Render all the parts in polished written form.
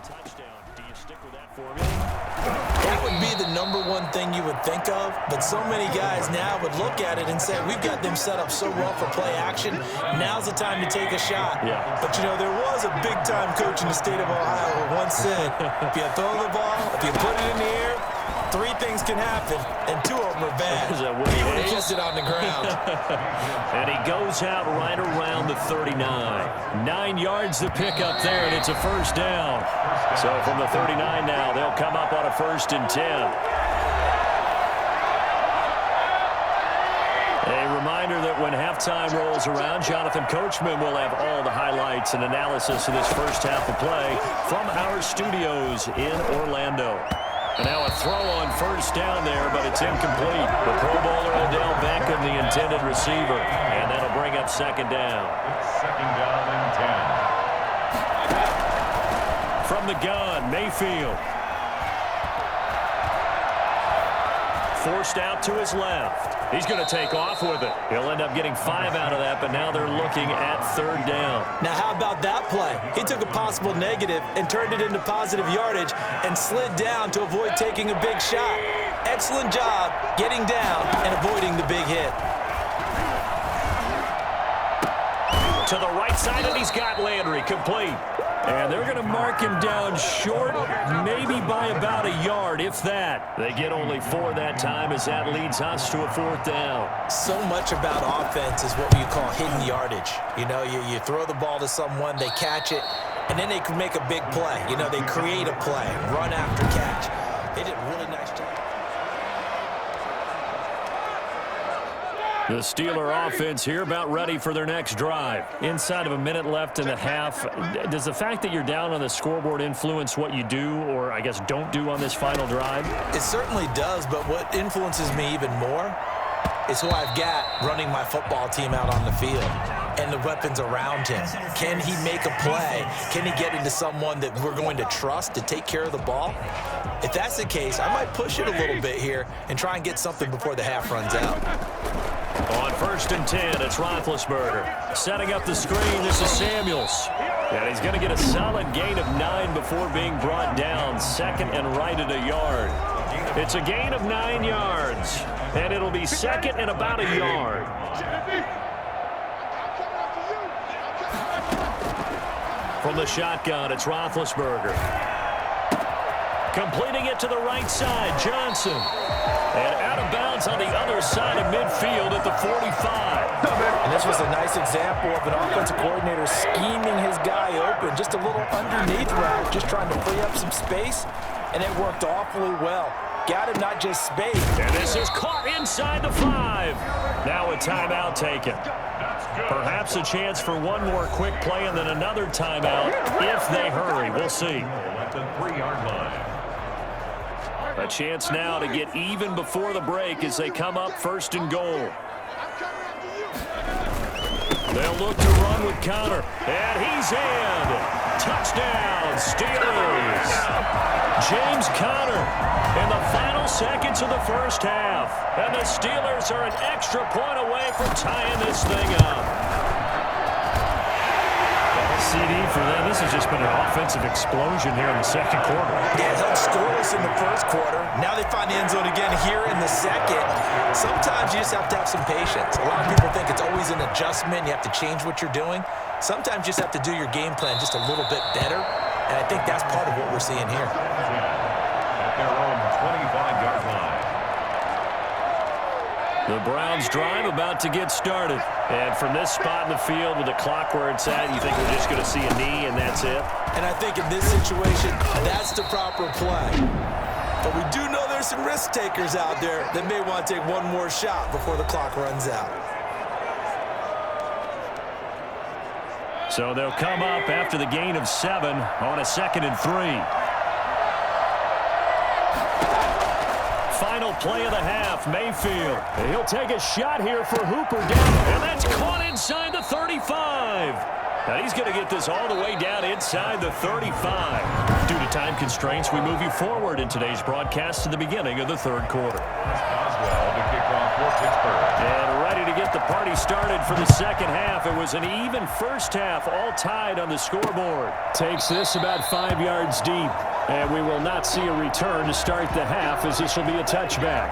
touchdown. Do you stick with that formula? That would be the number one thing you would think of, but so many guys now would look at it and say, we've got them set up so well for play action, now's the time to take a shot. Yeah. But, you know, there was a big-time coach in the state of Ohio who once said, if you throw the ball, if you put it in the air, 3 things can happen, and 2 of them are bad. Is that what he would have is? kissed it on the ground. And he goes out right around the 39. 9 yards to pick up there, and it's a first down. So from the 39 now, they'll come up on a 1st and 10. A reminder that when halftime rolls around, Jonathan Coachman will have all the highlights and analysis of this first half of play from our studios in Orlando. And now a throw on 1st down there, but it's incomplete. The Pro Bowler Odell Beckham, the intended receiver. And that'll bring up 2nd down. It's 2nd down and 10. From the gun, Mayfield. Forced out to his left. He's going to take off with it. He'll end up getting 5 out of that, but now they're looking at 3rd down. Now, how about that play? He took a possible negative and turned it into positive yardage and slid down to avoid taking a big shot. Excellent job getting down and avoiding the big hit. To the right side, and he's got Landry complete. And they're going to mark him down short, maybe by about a yard, if that. They get only 4 that time as that leads us to a 4th down. So much about offense is what you call hidden yardage. You know, you throw the ball to someone, they catch it, and then they can make a big play. You know, they create a play, run after catch. They did a really nice job. The Steeler offense here about ready for their next drive. Inside of a minute left in the half, does the fact that you're down on the scoreboard influence what you do or, I guess, don't do on this final drive? It certainly does, but what influences me even more is who I've got running my football team out on the field and the weapons around him. Can he make a play? Can he get into someone that we're going to trust to take care of the ball? If that's the case, I might push it a little bit here and try and get something before the half runs out. On 1st and 10, it's Roethlisberger. Setting up the screen, this is Samuels. And he's going to get a solid gain of 9 before being brought down. 2nd and right at a yard. It's a gain of 9 yards. And it'll be 2nd and about a yard. From the shotgun, it's Roethlisberger. Completing it to the right side, Johnson. And out of bounds on the other side of midfield at the 45. And this was a nice example of an offensive coordinator scheming his guy open. Just a little underneath route, just trying to free up some space. And it worked awfully well. Got him not just space. And this is caught inside the 5. Now a timeout taken. Perhaps a chance for one more quick play and then another timeout if they hurry. We'll see. At the 3-yard line. A chance now to get even before the break as they come up 1st and goal. They'll look to run with Conner. And he's in. Touchdown, Steelers. James Conner in the final seconds of the first half. And the Steelers are an extra point away from tying this thing up. CD for them. This has just been an offensive explosion here in the 2nd quarter. Yeah, held scoreless in the 1st quarter. Now they find the end zone again here in the 2nd. Sometimes you just have to have some patience. A lot of people think it's always an adjustment. You have to change what you're doing. Sometimes you just have to do your game plan just a little bit better. And I think that's part of what we're seeing here. At their own 25-yard line. The Browns drive about to get started. And from this spot in the field with the clock where it's at, you think we're just going to see a knee and that's it? And I think in this situation, that's the proper play. But we do know there's some risk takers out there that may want to take one more shot before the clock runs out. So they'll come up after the gain of 7 on a 2nd and 3. Final play of the half, Mayfield. And he'll take a shot here for Hooper down. And that's caught inside the 35. Now he's going to get this all the way down inside the 35. Due to time constraints, we move you forward in today's broadcast to the beginning of the 3rd quarter. Oswell to kick off for Pittsburgh. And ready to get the party started for the second half. It was an even first half, all tied on the scoreboard. Takes this about 5 yards deep. And we will not see a return to start the half, as this will be a touchback.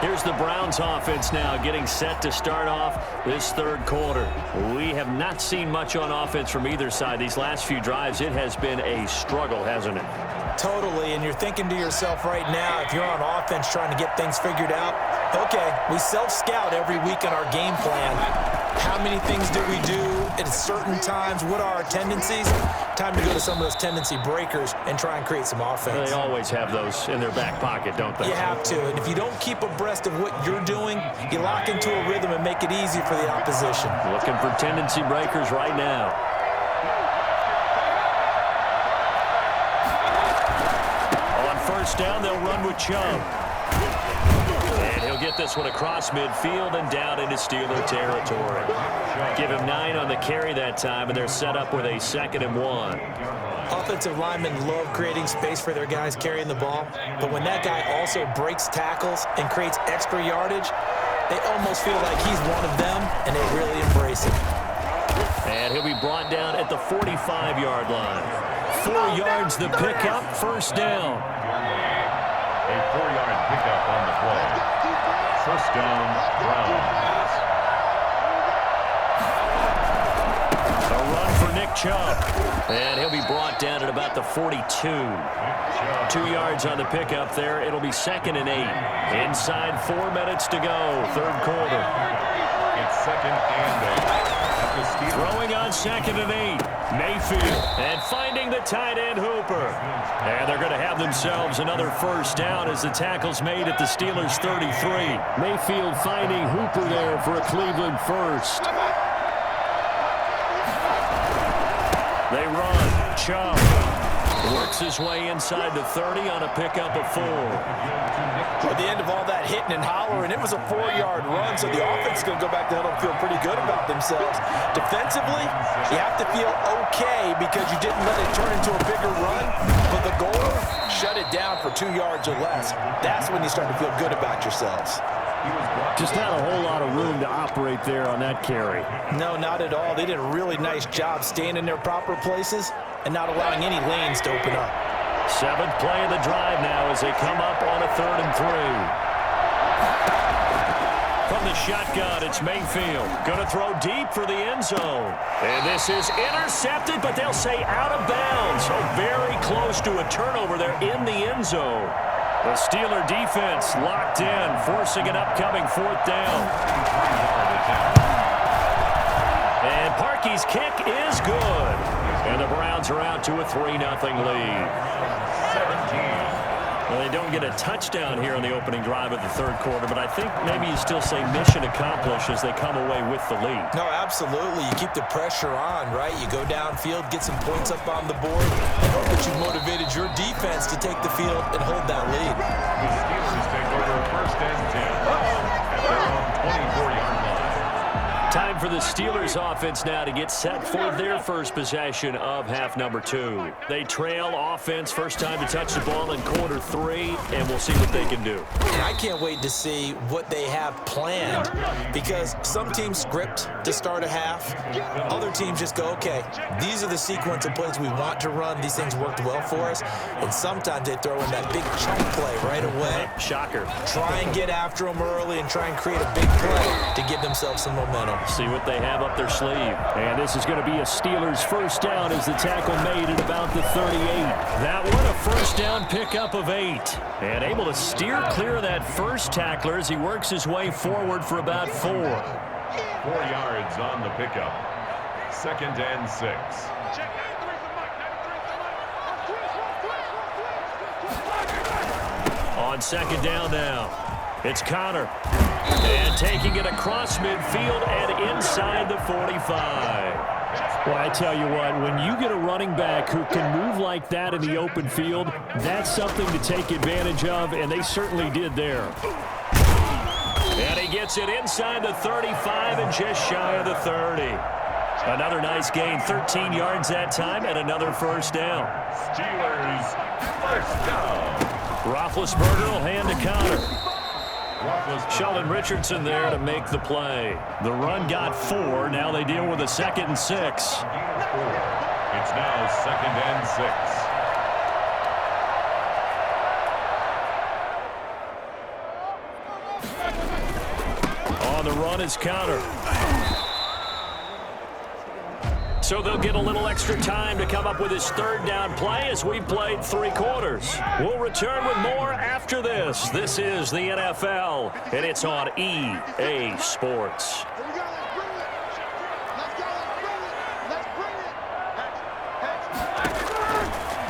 Here's the Browns offense now getting set to start off this third quarter. We have not seen much on offense from either side. These last few drives, it has been a struggle, hasn't it? Totally, and you're thinking to yourself right now, if you're on offense trying to get things figured out, okay, we self-scout every week in our game plan. How many things do we do at certain times? What are our tendencies? Time to go to some of those tendency breakers and try and create some offense. They always have those in their back pocket, don't they? You have to, and if you don't keep abreast of what you're doing, you lock into a rhythm and make it easy for the opposition. Looking for tendency breakers right now. First down, they'll run with Chubb. And he'll get this one across midfield and down into Steeler territory. Give him 9 on the carry that time, and they're set up with a 2nd and 1. Offensive linemen love creating space for their guys carrying the ball, but when that guy also breaks tackles and creates extra yardage, they almost feel like he's one of them, and they really embrace it. And he'll be brought down at the 45-yard line. 4 yards the pickup, first down. A 4-yard pickup on the play. First down, Browns. A run for Nick Chubb. And he'll be brought down at about the 42. 2 yards on the pickup there. It'll be 2nd and 8. Inside 4 minutes to go, third quarter. It's 2nd and 8. Throwing on 2nd and 8. Mayfield. And finding the tight end Hooper. And they're going to have themselves another first down as the tackle's made at the Steelers' 33. Mayfield finding Hooper there for a Cleveland first. They run. Chubb works his way inside the 30 on a pickup of 4. At the end of all that hitting and hollering, it was a 4-yard run, so the offense is going to go back to huddle and feel pretty good about themselves. Defensively, you have to feel okay because you didn't let it turn into a bigger run, but the goal, shut it down for 2 yards or less. That's when you start to feel good about yourselves. Just not a whole lot of room to operate there on that carry. No, not at all. They did a really nice job staying in their proper places and not allowing any lanes to open up. 7th play of the drive now as they come up on a 3rd and 3. From the shotgun, it's Mayfield. Going to throw deep for the end zone. And this is intercepted, but they'll say out of bounds. So very close to a turnover there in the end zone. The Steeler defense locked in, forcing an upcoming 4th down. And Parkey's kick is good. And the Browns are out to a 3-0 lead. 17. Well, they don't get a touchdown here on the opening drive of the third quarter, but I think maybe you still say mission accomplished as they come away with the lead. No, absolutely. You keep the pressure on, right? You go downfield, get some points up on the board, and hope that you motivated your defense to take the field and hold that lead. The Steelers take over 1st and 10 at their own 24-yard line. Time for the Steelers offense now to get set for their first possession of half number 2. They trail offense, first time to touch the ball in quarter 3, and we'll see what they can do. And I can't wait to see what they have planned, because some teams script to start a half. Other teams just go, okay, these are the sequence of plays we want to run. These things worked well for us. And sometimes they throw in that big chunk play right away. Shocker. Try and get after them early and try and create a big play to give themselves some momentum. See what they have up their sleeve. And this is going to be a Steelers first down as the tackle made at about the 38. That one, a first down pickup of 8. And able to steer clear of that first tackler as he works his way forward for about 4. 4 yards on the pickup. 2nd and 6. On 2nd down now, it's Connor. And taking it across midfield and inside the 45. Well, I tell you what, when you get a running back who can move like that in the open field, that's something to take advantage of, and they certainly did there. And he gets it inside the 35 and just shy of the 30. Another nice gain, 13 yards that time, and another first down. Steelers first down. Roethlisberger will hand to Connor. Sheldon Richardson there to make the play. The run got 4. Now they deal with a 2nd and 6. It's now 2nd and 6. On the run is counter. So they'll get a little extra time to come up with his 3rd down play as we've played 3 quarters. We'll return with more after this. This is the NFL, and it's on EA Sports.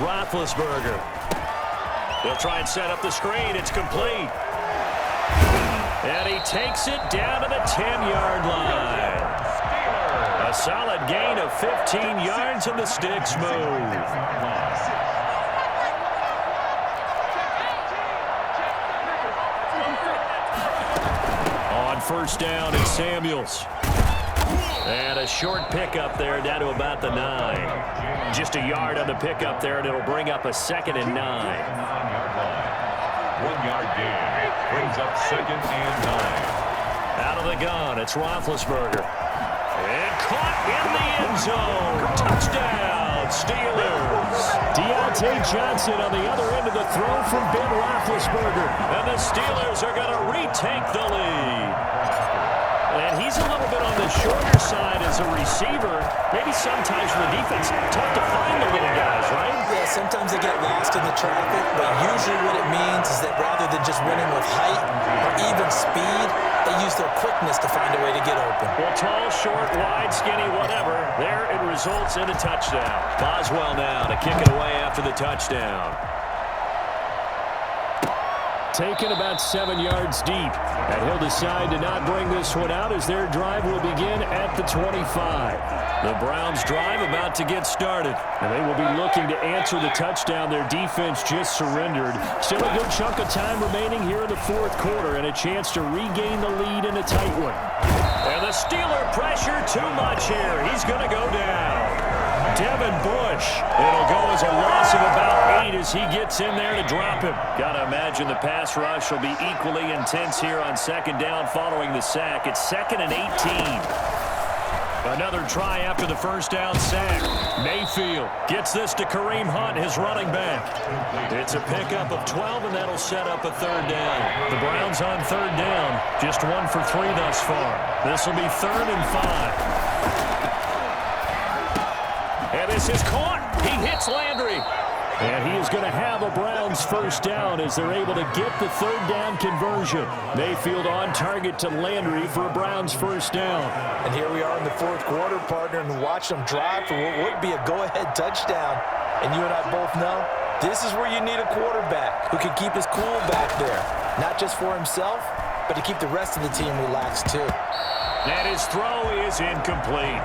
Roethlisberger. They'll try and set up the screen. It's complete. And he takes it down to the 10-yard line. A solid gain of 15 yards, and the sticks move. On 1st down, it's Samuels. And a short pickup there down to about the 9. Just a yard on the pickup there, and it'll bring up a 2nd and 9. 1-yard gain. Brings up 2nd and 9. Out of the gun, it's Roethlisberger. And caught in the end zone. Touchdown, Steelers. Deontay Johnson on the other end of the throw from Ben Roethlisberger. And the Steelers are going to retake the lead. And he's a little bit on the shorter side as a receiver. Maybe sometimes for the defense, tough to find the little guys, right? Yeah, sometimes they get lost in the traffic, but usually what it means is that rather than just winning with height or even speed, they use their quickness to find a way to get open. Well, tall, short, wide, skinny, whatever. There it results in a touchdown. Boswell now to kick it away after the touchdown. Taken about 7 yards deep. And he'll decide to not bring this one out as their drive will begin at the 25. The Browns' drive about to get started. And they will be looking to answer the touchdown their defense just surrendered. Still a good chunk of time remaining here in the 4th quarter and a chance to regain the lead in a tight one. And the Steeler pressure too much here. He's going to go down. Devin Bush. It'll go as a loss of about 8 as he gets in there to drop him. Got to imagine the pass rush will be equally intense here on 2nd down following the sack. It's 2nd and 18. Another try after the 1st down sack. Mayfield gets this to Kareem Hunt, his running back. It's a pickup of 12, and that'll set up a 3rd down. The Browns on 3rd down, just 1 for 3 thus far. This will be 3rd and 5. And this is caught. He hits Landry. And he is going to have a Browns 1st down as they're able to get the 3rd down conversion. Mayfield on target to Landry for a Browns 1st down. And here we are in the 4th quarter, partner, and watch them drive for what would be a go-ahead touchdown. And you and I both know this is where you need a quarterback who can keep his cool back there. Not just for himself, but to keep the rest of the team relaxed too. And his throw is incomplete.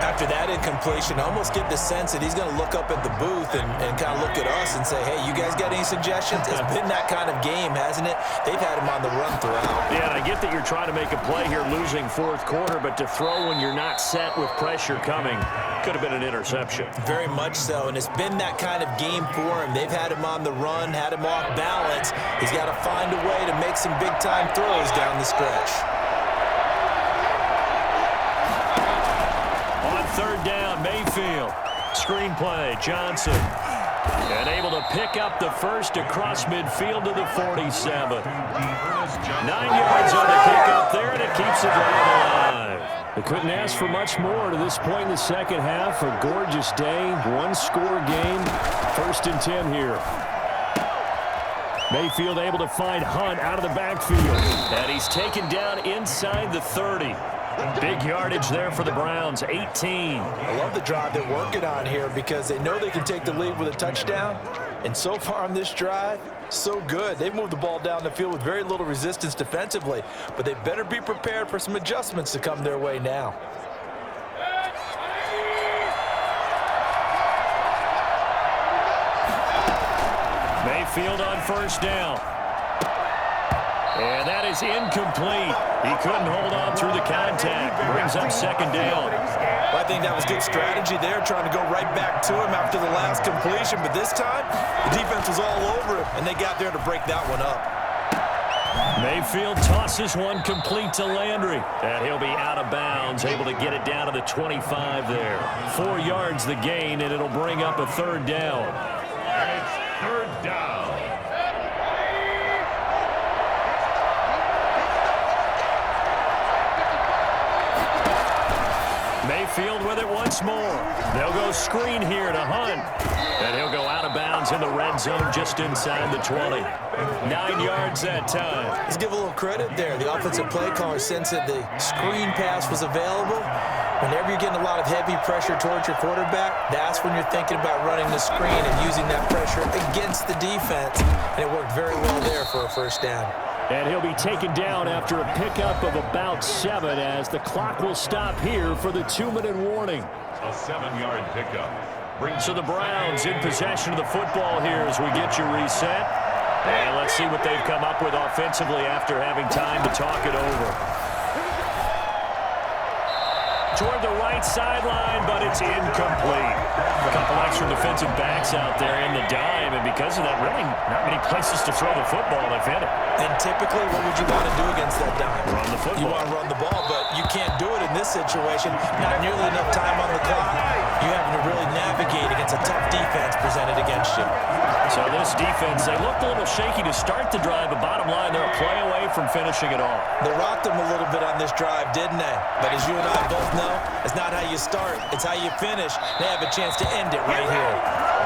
After that incompletion, I almost get the sense that he's going to look up at the booth and kind of look at us and say, hey, you guys got any suggestions? It's been that kind of game, hasn't it? They've had him on the run throughout. Yeah, and I get that you're trying to make a play here losing 4th quarter, but to throw when you're not set with pressure coming could have been an interception. Very much so, and it's been that kind of game for him. They've had him on the run, had him off balance. He's got to find a way to make some big-time throws down the stretch. 3rd down, Mayfield. Screen play, Johnson. And able to pick up the 1st across midfield to the 47. 9 yards on the pickup there, and it keeps the drive alive. They couldn't ask for much more to this point in the 2nd half. A gorgeous day, 1-score game. 1st and 10 here. Mayfield able to find Hunt out of the backfield. And he's taken down inside the 30. Big yardage there for the Browns, 18. I love the drive they're working on here because they know they can take the lead with a touchdown. And so far on this drive, so good. They've moved the ball down the field with very little resistance defensively, but they better be prepared for some adjustments to come their way now. Mayfield on 1st down. And that is incomplete. He couldn't hold on through the contact. Brings up 2nd down. Well, I think that was good strategy there, trying to go right back to him after the last completion. But this time, the defense was all over him, and they got there to break that one up. Mayfield tosses one complete to Landry. And he'll be out of bounds, able to get it down to the 25 there. 4 yards the gain, and it'll bring up a third down. And it's third down. Mayfield with it once more. They'll go screen here to Hunt. And he'll go out of bounds in the red zone just inside the 20. 9 yards that time. Let's give a little credit there. The offensive play caller sensed that the screen pass was available. Whenever you're getting a lot of heavy pressure towards your quarterback, that's when you're thinking about running the screen and using that pressure against the defense. And it worked very well there for a first down. And he'll be taken down after a pickup of about 7 as the clock will stop here for the 2-minute warning. A 7-yard pickup. So the Browns in possession of the football here as we get you reset. And let's see what they've come up with offensively after having time to talk it over. Toward the right sideline, but it's incomplete. A couple extra defensive backs out there in the dime, and because of that, really not many places to throw the football if any. And typically, what would you want to do against that dime? Run the football. You want to run the ball, but you can't do it in this situation. Not nearly enough time on the clock. You having to really navigate against a tough defense presented against you. So this defense, they looked a little shaky to start the drive, but bottom line, they're a play away from finishing it all. They rocked them a little bit on this drive, didn't they? But as you and I both know, it's not how you start, it's how you finish. They have a chance to end it right here.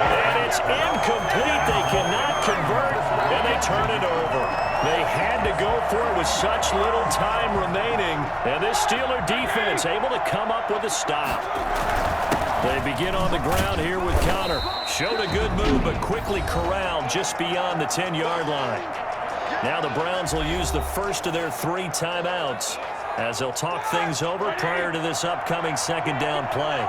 And it's incomplete. They cannot convert, and they turn it over. They had to go for it with such little time remaining, and this Steeler defense able to come up with a stop. They begin on the ground here with Connor. Showed a good move, but quickly corralled just beyond the 10-yard line. Now the Browns will use the first of their 3 timeouts as they'll talk things over prior to this upcoming second down play.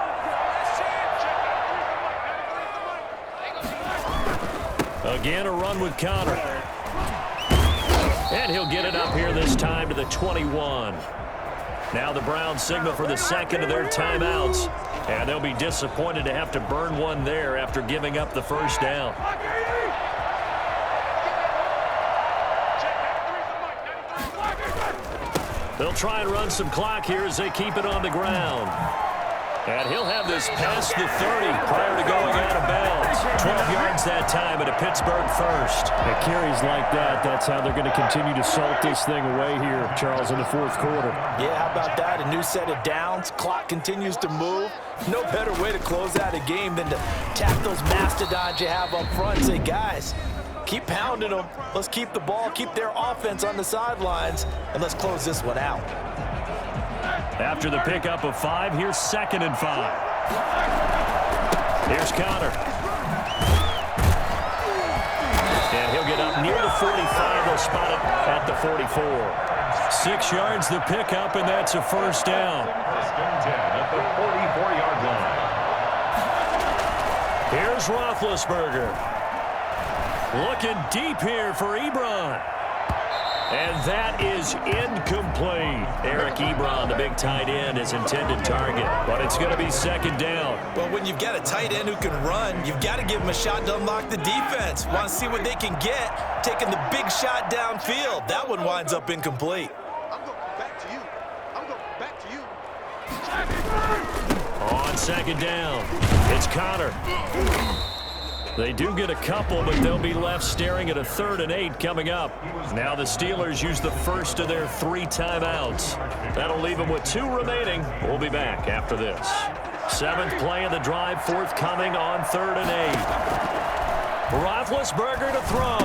Again, a run with Connor. And he'll get it up here this time to the 21. Now the Browns signal for the second of their timeouts. And they'll be disappointed to have to burn one there after giving up the first down. They'll try and run some clock here as they keep it on the ground. And he'll have this past the 30 prior to going out of bounds. 12 yards that time at a Pittsburgh first. At carries like that, that's how they're going to continue to salt this thing away here, Charles, in the fourth quarter. Yeah, how about that? A new set of downs. Clock continues to move. No better way to close out a game than to tap those mastodons you have up front and say, guys, keep pounding them. Let's keep the ball, keep their offense on the sidelines, and let's close this one out. After the pickup of 5, here's 2nd and 5. Here's Connor. And he'll get up near the 45. They'll spot it at the 44. 6 yards the pickup, and that's a first down. First and 10 at the 44-yard line. Here's Roethlisberger. Looking deep here for Ebron. And that is incomplete. Eric Ebron, the big tight end, is intended target. But it's going to be second down. Well, when you've got a tight end who can run, you've got to give him a shot to unlock the defense. Want to see what they can get, taking the big shot downfield. That one winds up incomplete. I'm going back to you. I'm going back to you. On second down, it's Connor. They do get a couple, but they'll be left staring at a 3rd and 8 coming up. Now the Steelers use the first of their 3 timeouts. That'll leave them with 2 remaining. We'll be back after this. 7th play of the drive forthcoming on 3rd and 8. Roethlisberger to throw.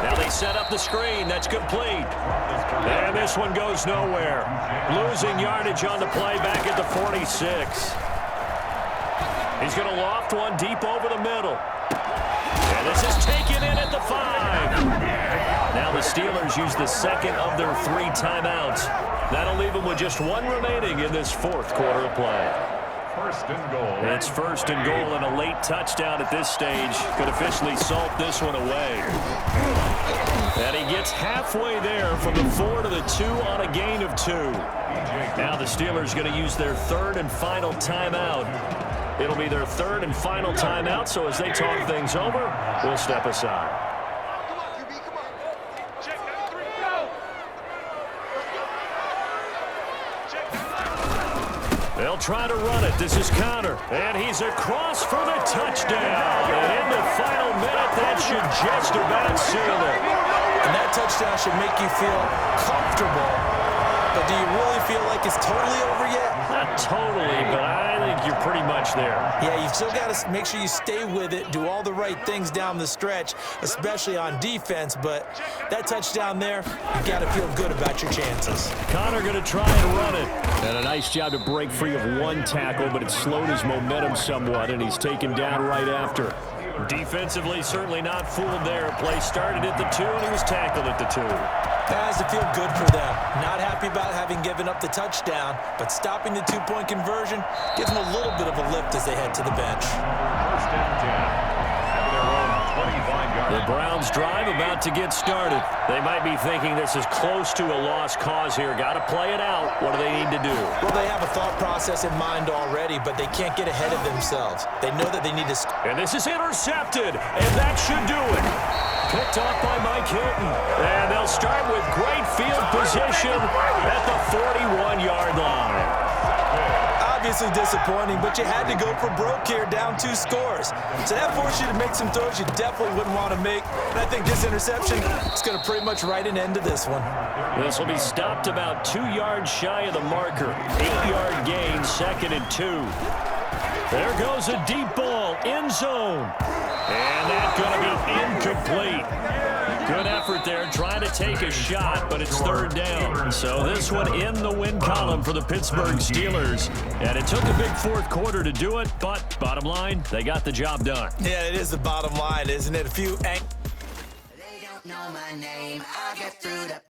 Now they set up the screen. That's complete. And this one goes nowhere. Losing yardage on the play back at the 46. He's going to loft one deep over the middle. And this is taken in at the 5. Now the Steelers use the second of their 3 timeouts. That'll leave them with just 1 remaining in this 4th quarter of play. First and goal. It's first and goal, and a late touchdown at this stage could officially salt this one away. And he gets halfway there from the 4 to the 2 on a gain of 2. Now the Steelers going to use their 3rd and final timeout. It'll be their 3rd and final timeout, so as they talk things over, we'll step aside. They'll try to run it. This is Connor, and he's across for the touchdown. And in the final minute, that should just about seal it. And that touchdown should make you feel comfortable. But do you really feel like it's totally over yet? Not totally, but I think you're pretty much there. Yeah, you still got to make sure you stay with it, do all the right things down the stretch, especially on defense. But that touchdown there, you got to feel good about your chances. Connor going to try and run it. And a nice job to break free of one tackle, but it slowed his momentum somewhat, and he's taken down right after. Defensively, certainly not fooled there. Play started at the 2, and he was tackled at the 2. That has to feel good for them. Not happy about having given up the touchdown, but stopping the 2-point conversion gives them a little bit of a lift as they head to the bench. First and 10. At their own 25-yard The Browns drive about to get started. They might be thinking this is close to a lost cause here. Got to play it out. What do they need to do? Well, they have a thought process in mind already, but they can't get ahead of themselves. They know that they need to... And this is intercepted, and that should do it. Picked off by Mike Hilton. And they'll start with great field position at the 41-yard line. Obviously disappointing, but you had to go for broke here, down 2 scores. So that forced you to make some throws you definitely wouldn't want to make. And I think this interception is going to pretty much write an end to this one. This will be stopped about 2 yards shy of the marker. 8-yard gain, 2nd and 2. There goes a deep ball, end zone. And that's going to be incomplete. Good effort there, trying to take a shot, but it's 3rd down. So this one in the win column for the Pittsburgh Steelers. And it took a big 4th quarter to do it, but bottom line, they got the job done. Yeah, it is the bottom line, isn't it? They don't know my name. I get through the